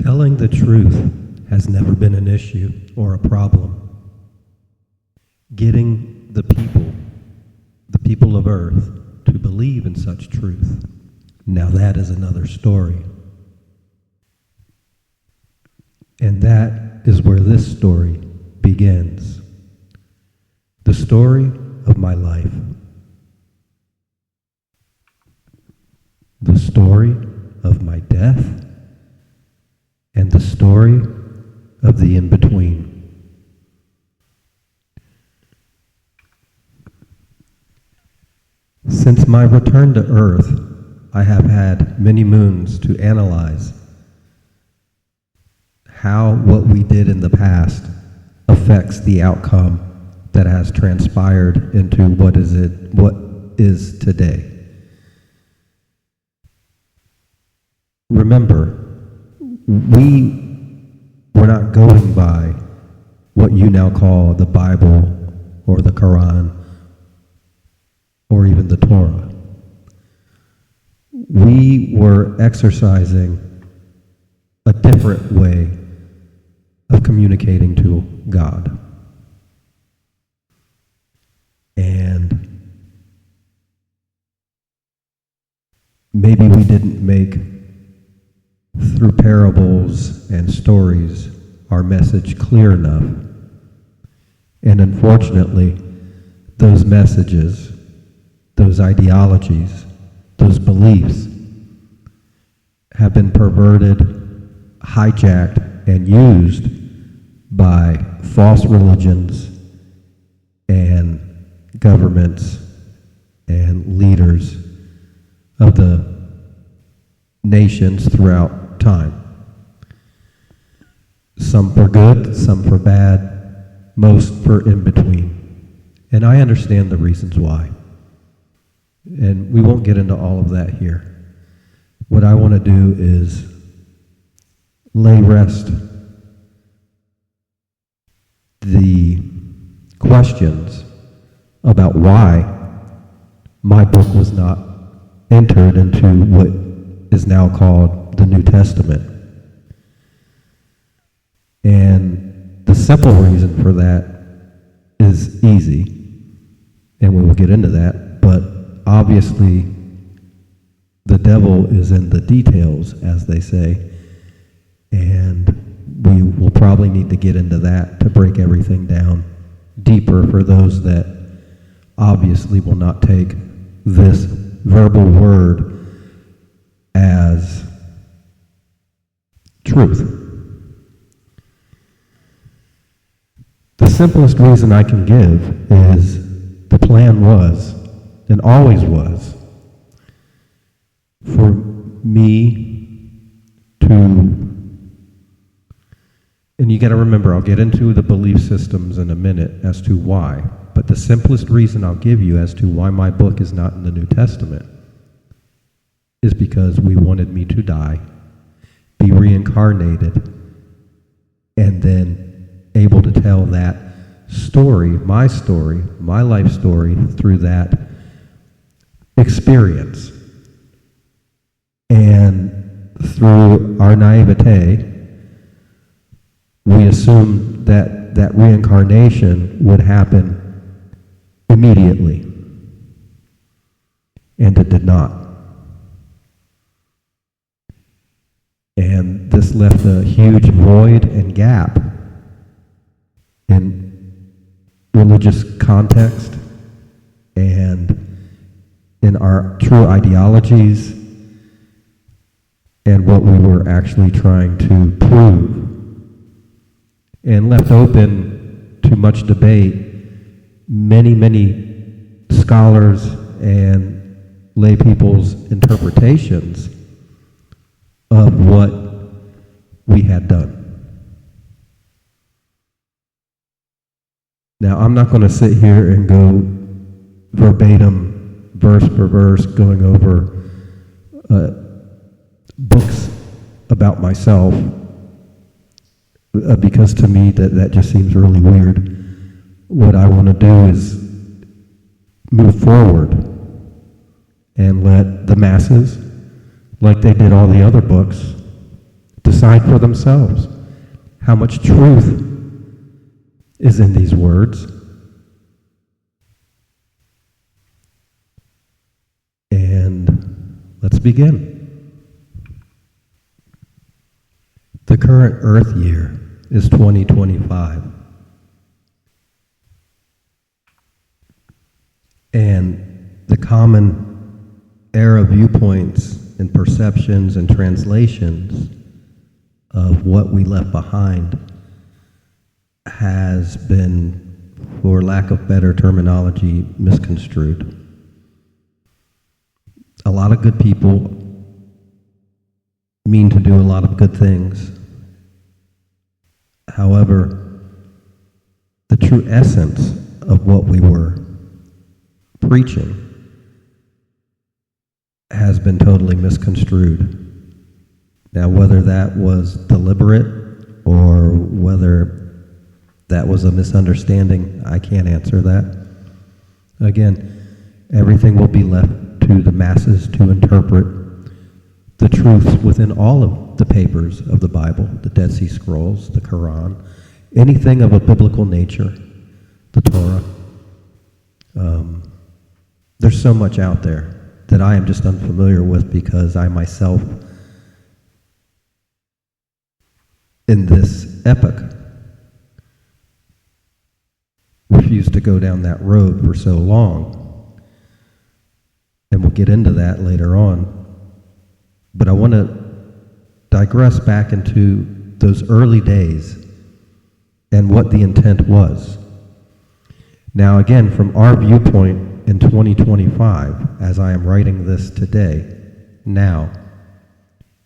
Telling the truth has never been an issue or a problem. Getting the people of Earth, to believe in such truth, now that is another story. And that is where this story begins. The story of my life. The story of my death. And the story of the in-between. Since my return to Earth, I have had many moons to analyze how what we did in the past affects the outcome that has transpired into what is today. Remember, we were not going by what you now call the Bible or the Quran or even the Torah. We were exercising a different way of communicating to God. And maybe we didn't make, through parables and stories, our message clear enough. And unfortunately, those messages, those ideologies, those beliefs have been perverted, hijacked, and used by false religions and governments and leaders of the nations throughout time. Some for good, some for bad, most for in between. And I understand the reasons why. And we won't get into all of that here. What I want to do is lay rest the questions about why my book was not entered into what is now called the New Testament. And the simple reason for that is easy, and we will get into that, but obviously the devil is in the details, as they say, and we will probably need to get into that to break everything down deeper for those that obviously will not take this verbal word as truth. The simplest reason I can give is the plan was, and always was, for me to, and you got to remember, I'll get into the belief systems in a minute as to why, but the simplest reason I'll give you as to why my book is not in the New Testament is because we wanted me to die, be reincarnated, and then able to tell that story, my life story, through that experience. And through our naivete, we assumed that that reincarnation would happen immediately. And it did not. And this left a huge void and gap in religious context and in our true ideologies and what we were actually trying to prove, and left open to much debate. Many scholars and lay people's interpretations of what we had done. Now, I'm not going to sit here and go verbatim, verse for verse, going over books about myself, because to me that just seems really weird. What I want to do is move forward and let the masses, like they did all the other books, decide for themselves how much truth is in these words. And let's begin. The current Earth year is 2025. And the common era viewpoints and perceptions and translations of what we left behind has been, for lack of better terminology, misconstrued. A lot of good people mean to do a lot of good things. However, the true essence of what we were preaching has been totally misconstrued. Now, whether that was deliberate or whether that was a misunderstanding, I can't answer that. Again, everything will be left to the masses to interpret the truths within all of the papers of the Bible, the Dead Sea Scrolls, the Quran, anything of a biblical nature, the Torah. There's so much out there that I am just unfamiliar with because I myself, in this epoch, refused to go down that road for so long. And we'll get into that later on. But I want to digress back into those early days and what the intent was. Now again, from our viewpoint in 2025, as I am writing this today, now,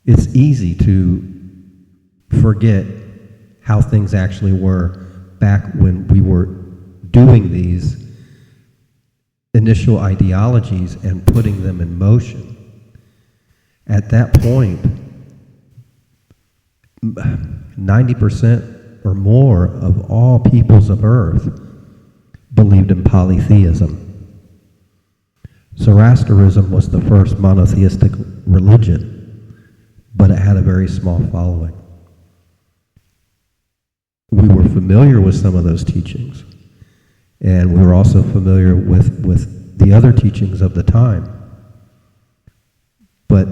it's easy to forget how things actually were back when we were doing these initial ideologies and putting them in motion. At that point, 90% or more of all peoples of Earth believed in polytheism. Zoroastrianism was the first monotheistic religion, but it had a very small following. We were familiar with some of those teachings, and we were also familiar with the other teachings of the time. But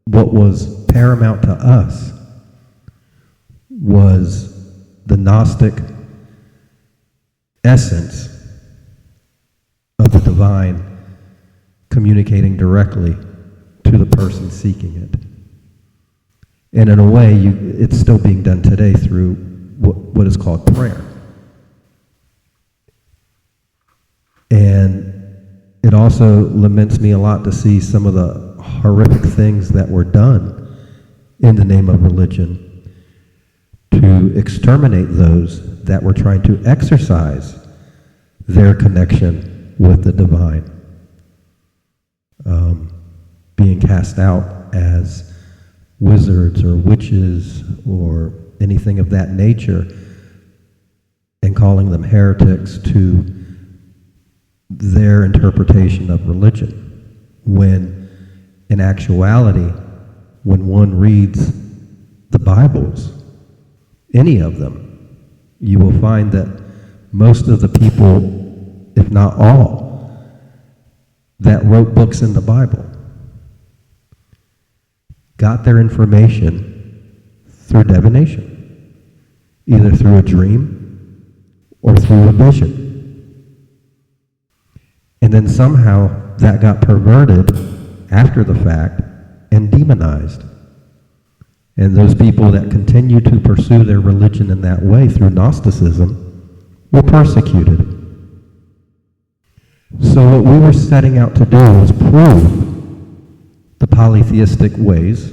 what was paramount to us was the Gnostic essence of the divine communicating directly to the person seeking it. And in a way, it's still being done today through what is called prayer. And it also laments me a lot to see some of the horrific things that were done in the name of religion to exterminate those that were trying to exercise their connection with the divine, being cast out as wizards or witches or anything of that nature, and calling them heretics to their interpretation of religion, when in actuality, when one reads the Bibles, any of them, you will find that most of the people, if not all, that wrote books in the Bible got their information through divination, either through a dream or through a vision. And then somehow that got perverted after the fact and demonized. And those people that continue to pursue their religion in that way through Gnosticism were persecuted. So what we were setting out to do was prove the polytheistic ways.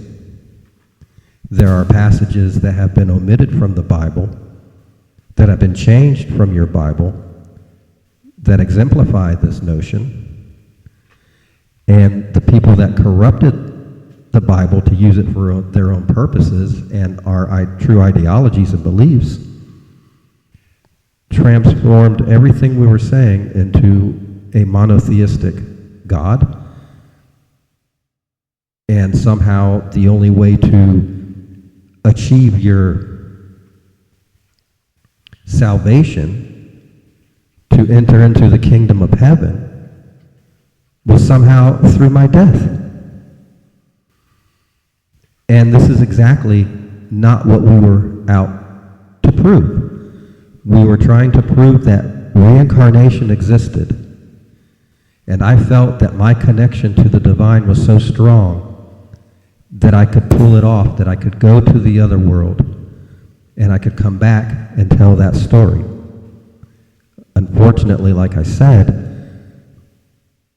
There are passages that have been omitted from the Bible, that have been changed from your Bible, that exemplify this notion. And the people that corrupted the Bible to use it for their own purposes and our true ideologies and beliefs transformed everything we were saying into a monotheistic God. And somehow the only way to achieve your salvation, to enter into the kingdom of heaven, was somehow through my death. And this is exactly not what we were out to prove. We were trying to prove that reincarnation existed. And I felt that my connection to the divine was so strong that I could pull it off, that I could go to the other world, and I could come back and tell that story. Unfortunately, like I said,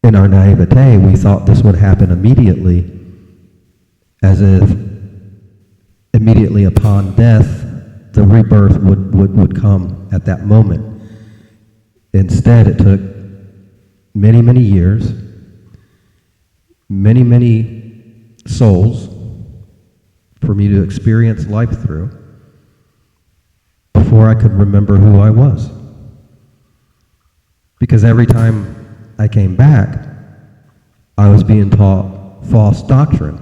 in our naivete, we thought this would happen immediately, as if immediately upon death, the rebirth would come at that moment. Instead, it took many, many years, many, many souls for me to experience life through before I could remember who I was. Because every time I came back, I was being taught false doctrine.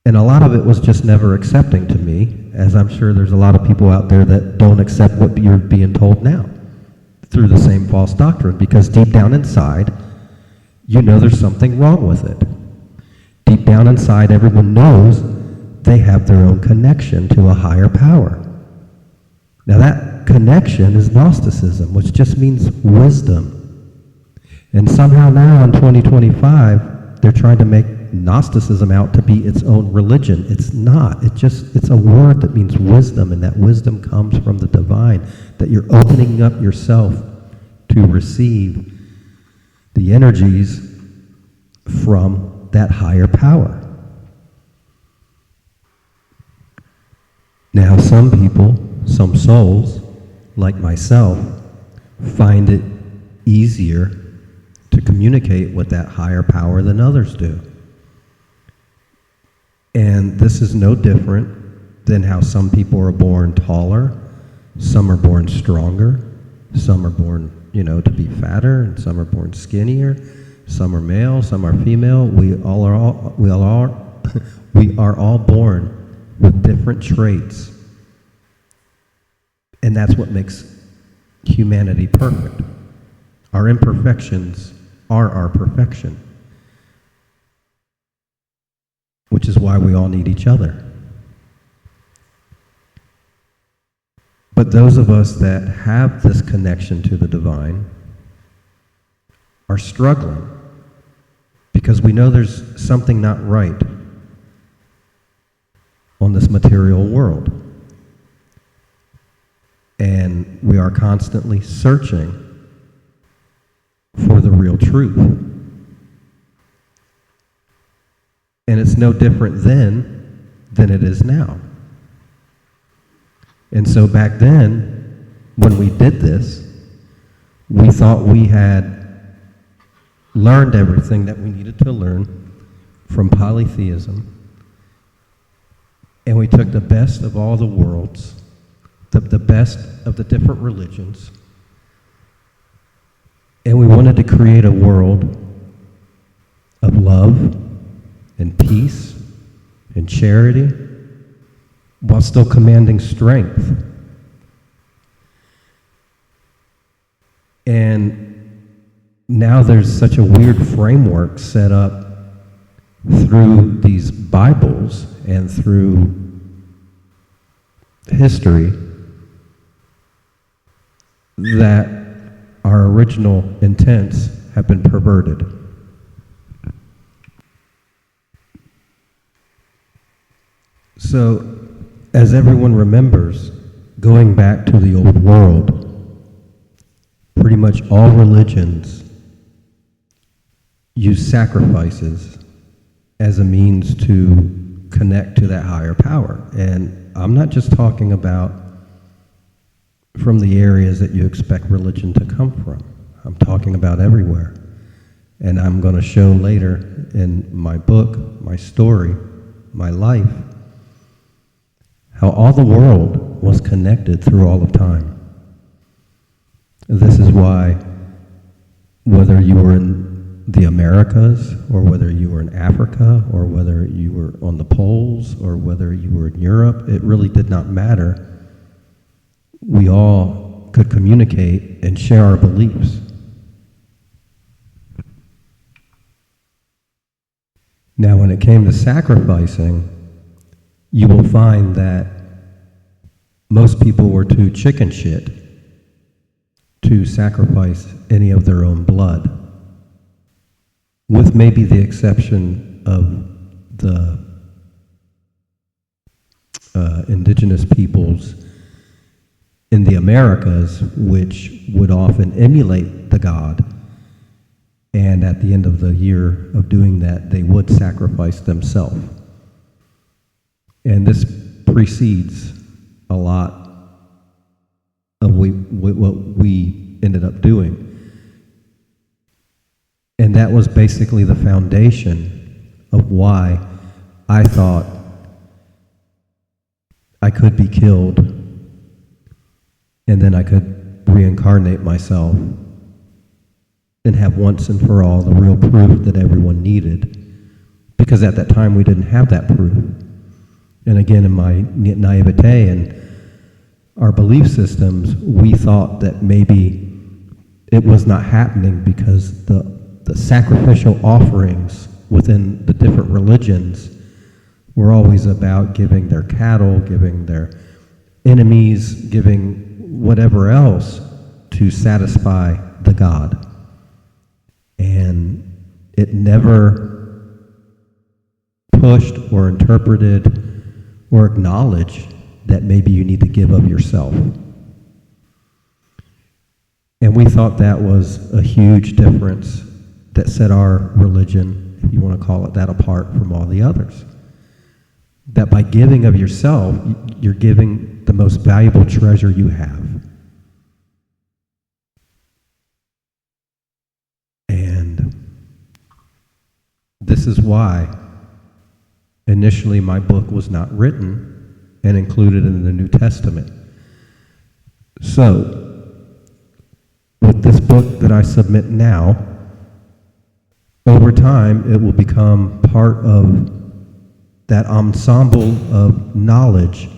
And a lot of it was just never accepting to me, as I'm sure there's a lot of people out there that don't accept what you're being told now through the same false doctrine, because deep down inside, you know there's something wrong with it. Deep down inside, everyone knows they have their own connection to a higher power. Now that connection is Gnosticism, which just means wisdom. And somehow now in 2025, they're trying to make Gnosticism out to be its own religion. It's not. It's a word that means wisdom, and that wisdom comes from the divine, that you're opening up yourself to receive the energies from that higher power. Now, some people, some souls, like myself, find it easier to communicate with that higher power than others do. And this is no different than how some people are born taller, some are born stronger, some are born, to be fatter, and some are born skinnier, some are male, some are female. We are all born with different traits. And that's what makes humanity perfect. Our imperfections are our perfection, which is why we all need each other. But those of us that have this connection to the divine are struggling because we know there's something not right on this material world. And we are constantly searching for the real truth. And it's no different then than it is now. And so back then, when we did this, we thought we had learned everything that we needed to learn from polytheism. And we took the best of all the worlds, the best of the different religions, and we wanted to create a world of love and peace and charity while still commanding strength. And now there's such a weird framework set up through these Bibles and through history that our original intents have been perverted. So, as everyone remembers, going back to the old world, pretty much all religions use sacrifices as a means to connect to that higher power. And I'm not just talking about from the areas that you expect religion to come from. I'm talking about everywhere. And I'm going to show later in my book, my story, my life, how all the world was connected through all of time. This is why, whether you were in the Americas, or whether you were in Africa, or whether you were on the poles, Poles or whether you were in Europe, it really did not matter. We all could communicate and share our beliefs. Now, when it came to sacrificing, you will find that most people were too chicken shit to sacrifice any of their own blood, with maybe the exception of the indigenous peoples in the Americas, which would often emulate the god, and at the end of the year of doing that, they would sacrifice themselves. And this precedes a lot of what we ended up doing. And that was basically the foundation of why I thought I could be killed and then I could reincarnate myself and have once and for all the real proof that everyone needed. Because at that time we didn't have that proof. And again, in my naivete and our belief systems, we thought that maybe it was not happening because the sacrificial offerings within the different religions were always about giving their cattle, giving their enemies, giving whatever else to satisfy the god. And it never pushed or interpreted or acknowledged that maybe you need to give of yourself. And we thought that was a huge difference that set our religion, if you want to call it that, apart from all the others. That by giving of yourself, you're giving the most valuable treasure you have. And this is why initially my book was not written and included in the New Testament. So, with this book that I submit now, over time it will become part of that ensemble of knowledge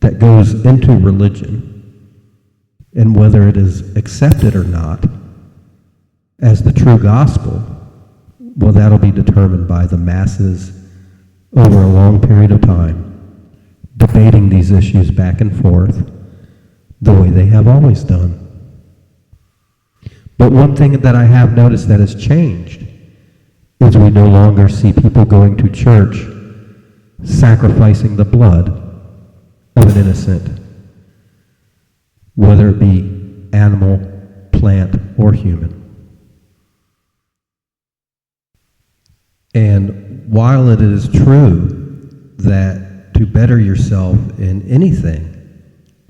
that goes into religion, and whether it is accepted or not as the true gospel, well, that'll be determined by the masses over a long period of time, debating these issues back and forth the way they have always done. But one thing that I have noticed that has changed is we no longer see people going to church sacrificing the blood of an innocent, whether it be animal, plant, or human. And while it is true that to better yourself in anything,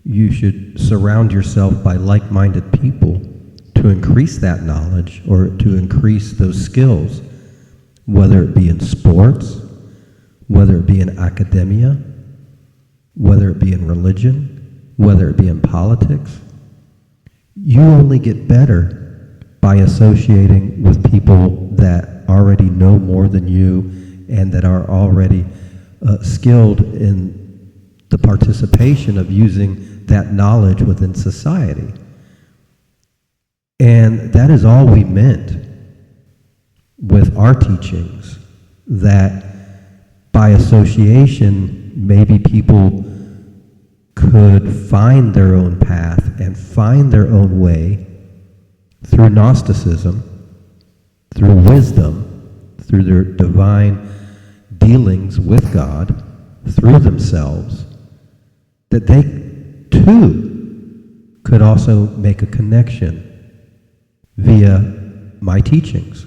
you should surround yourself by like-minded people to increase that knowledge or to increase those skills, whether it be in sports, whether it be in academia, whether it be in religion, whether it be in politics. You only get better by associating with people that already know more than you and that are already skilled in the participation of using that knowledge within society. And that is all we meant with our teachings, that by association, maybe people could find their own path and find their own way through Gnosticism, through wisdom, through their divine dealings with God, through themselves, that they too could also make a connection via my teachings.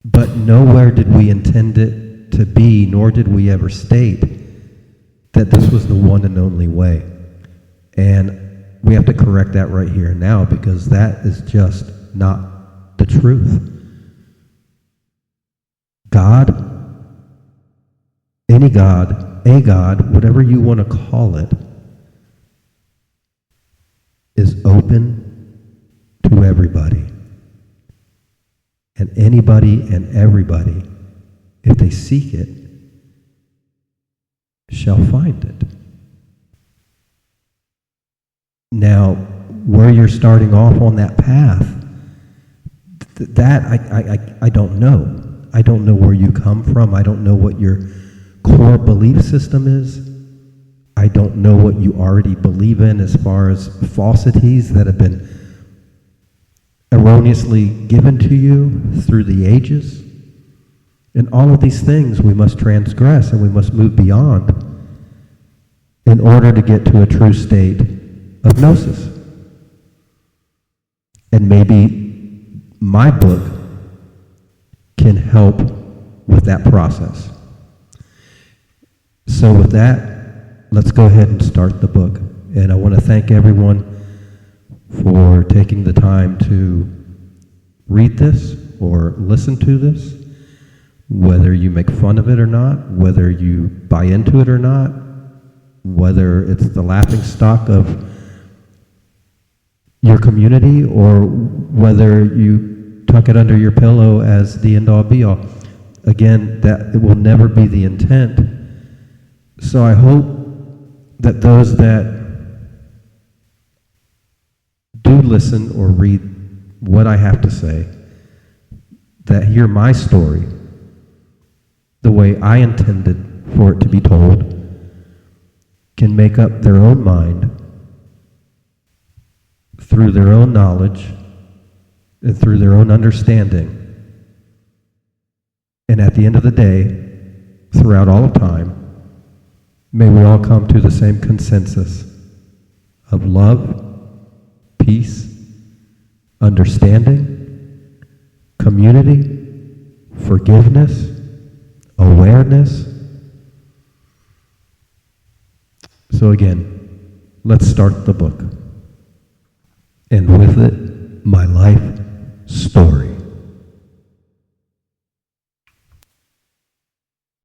But nowhere did we intend it to be, nor did we ever state that this was the one and only way. And we have to correct that right here and now, because that is just not the truth. God, any God, a God, whatever you want to call it, is open to everybody. And anybody and everybody if they seek it, shall find it. Now, where you're starting off on that path, that I don't know. I don't know where you come from. I don't know what your core belief system is. I don't know what you already believe in as far as falsities that have been erroneously given to you through the ages. And all of these things we must transgress and we must move beyond in order to get to a true state of gnosis. And maybe my book can help with that process. So with that, let's go ahead and start the book. And I want to thank everyone for taking the time to read this or listen to this, whether you make fun of it or not, whether you buy into it or not, whether it's the laughing stock of your community or whether you tuck it under your pillow as the end-all be-all. Again, that it will never be the intent. So I hope that those that do listen or read what I have to say, that hear my story the way I intended for it to be told, can make up their own mind through their own knowledge and through their own understanding. And at the end of the day, throughout all of time, may we all come to the same consensus of love, peace, understanding, community, forgiveness, awareness. So again, let's start the book. And with it, my life story.